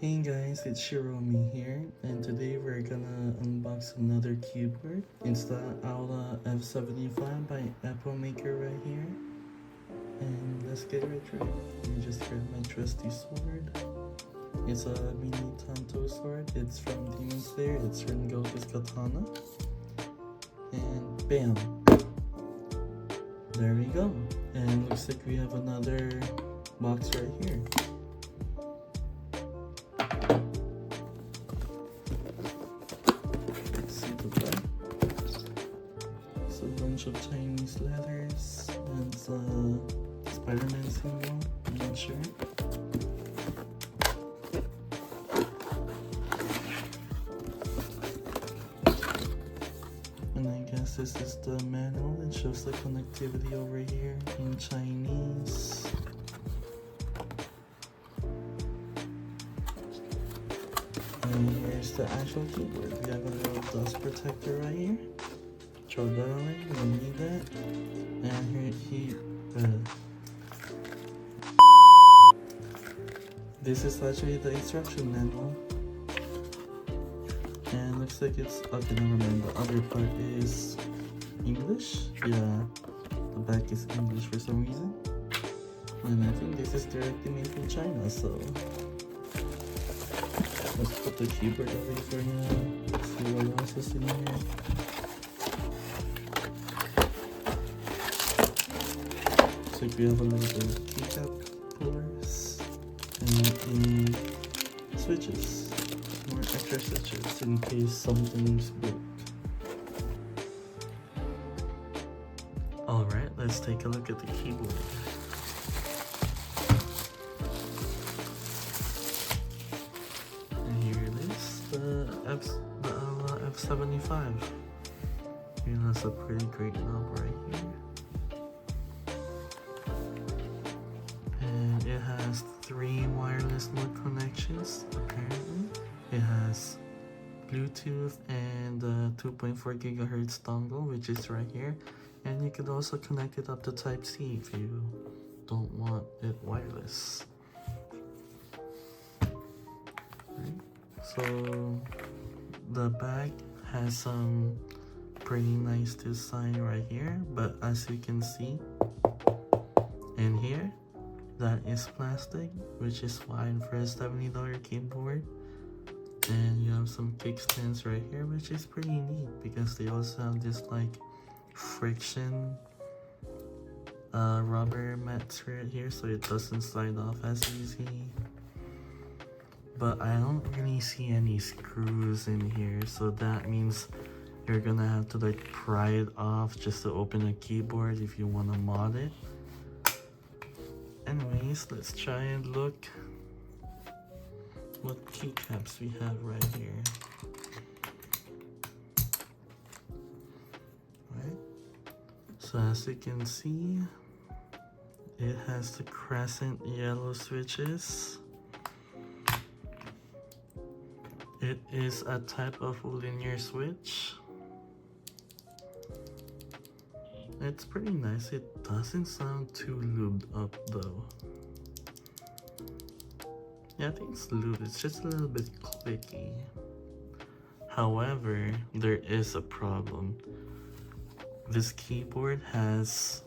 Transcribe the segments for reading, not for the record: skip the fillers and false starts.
Hey guys, it's Shiromi here, and today we're gonna unbox another keyboard. It's the Aula F75 by Epomaker right here. And let's get right to it. Let me just grab my trusty sword. It's a mini Tanto sword. It's from Demon Slayer. It's Rengoku's katana. And bam! There we go. And looks like we have another box right here. See the back. It's a bunch of Chinese letters and a Spider-Man symbol. I'm not sure. And I guess this is the manual. It shows the connectivity over here in Chinese. And here's the actual keyboard. We have a little dust protector right here. Throw that away, we don't need that. And here, this is actually the instruction manual. And looks like it's, okay, never mind, the other part is English. Yeah, the back is English for some reason. And I think this is directly made from China, so let's put the keyboard away for now. Let's see what else is in here. Looks like we have a little bit of keycap pullers and switches. More extra switches in case something's broke. Alright, let's take a look at the keyboard. And here it is, the Aula F75. Here, that's a pretty great knob right here. And it has 3 wireless mode connections, apparently. It has Bluetooth and a 2.4 gigahertz dongle, which is right here. And you could also connect it up to Type-C if you don't want it wireless. Right. So the back has some pretty nice design right here, but as you can see in here, that is plastic, which is fine for a $70 keyboard. And you have some kickstands right here, which is pretty neat because they also have this like friction rubber mats right here, so it doesn't slide off as easy. But I don't really see any screws in here, so that means you're gonna have to like pry it off just to open a keyboard if you want to mod it. Anyways, let's try and look what keycaps we have right here. Right? So as you can see, it has the crescent yellow switches. It is a type of linear switch. It's pretty nice. It doesn't sound too lubed up though. Yeah, I think it's lubed. It's just a little bit clicky. However, there is a problem. This keyboard has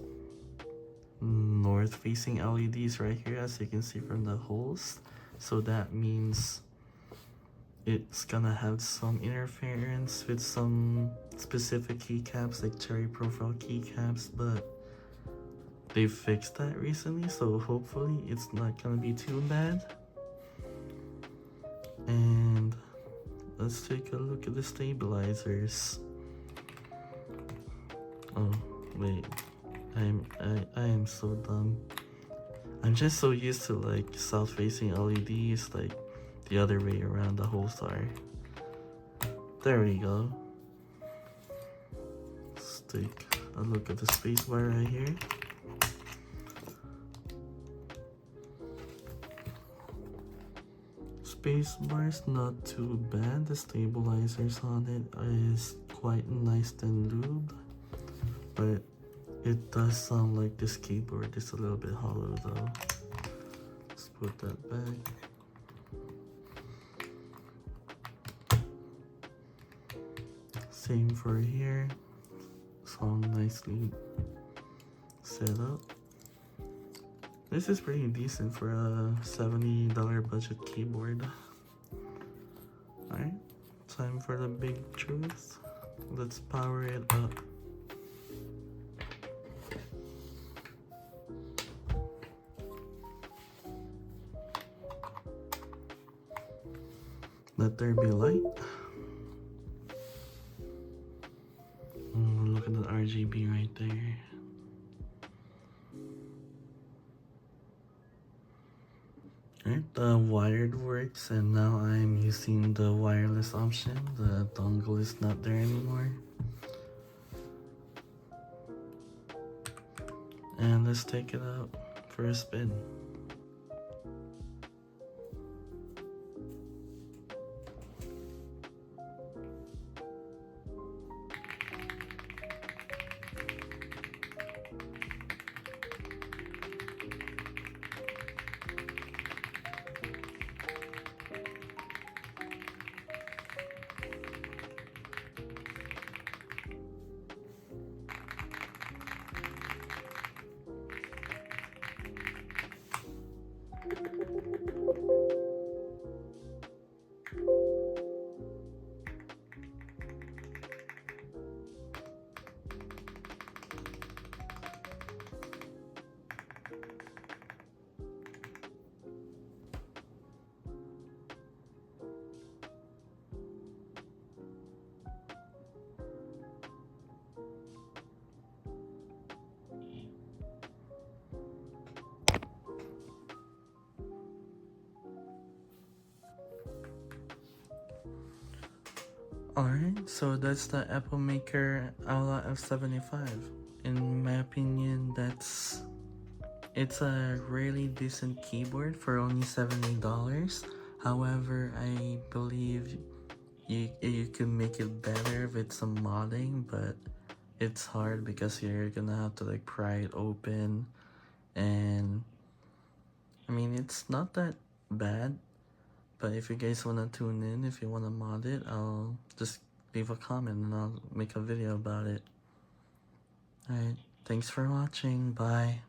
north-facing LEDs right here, as you can see from the holes. So that means it's gonna have some interference with some specific keycaps, like cherry profile keycaps, but they fixed that recently, so hopefully it's not gonna be too bad. And let's take a look at the stabilizers. Oh wait, I am so dumb. I'm just so used to like south-facing LEDs, like the other way around the holes are. There we go. Let's take a look at the spacebar right here. Spacebar's not too bad. The stabilizers on it is quite nice and lubed, but it does sound like this keyboard is a little bit hollow though. Let's put that back. Same for here. It's all nicely set up. This is pretty decent for a $70 budget keyboard. Alright, time for the big truth. Let's power it up. Let there be light. Look at the RGB right there. Alright, the wired works, and now I'm using the wireless option. The dongle is not there anymore. And let's take it out for a spin. Alright, so that's the Epomaker Aula F75. In my opinion, it's a really decent keyboard for only $70. However, I believe you can make it better with some modding, but it's hard because you're gonna have to like pry it open, and I mean, it's not that bad. But if you guys wanna tune in, if you wanna mod it, I'll just leave a comment and I'll make a video about it. Alright, thanks for watching, bye.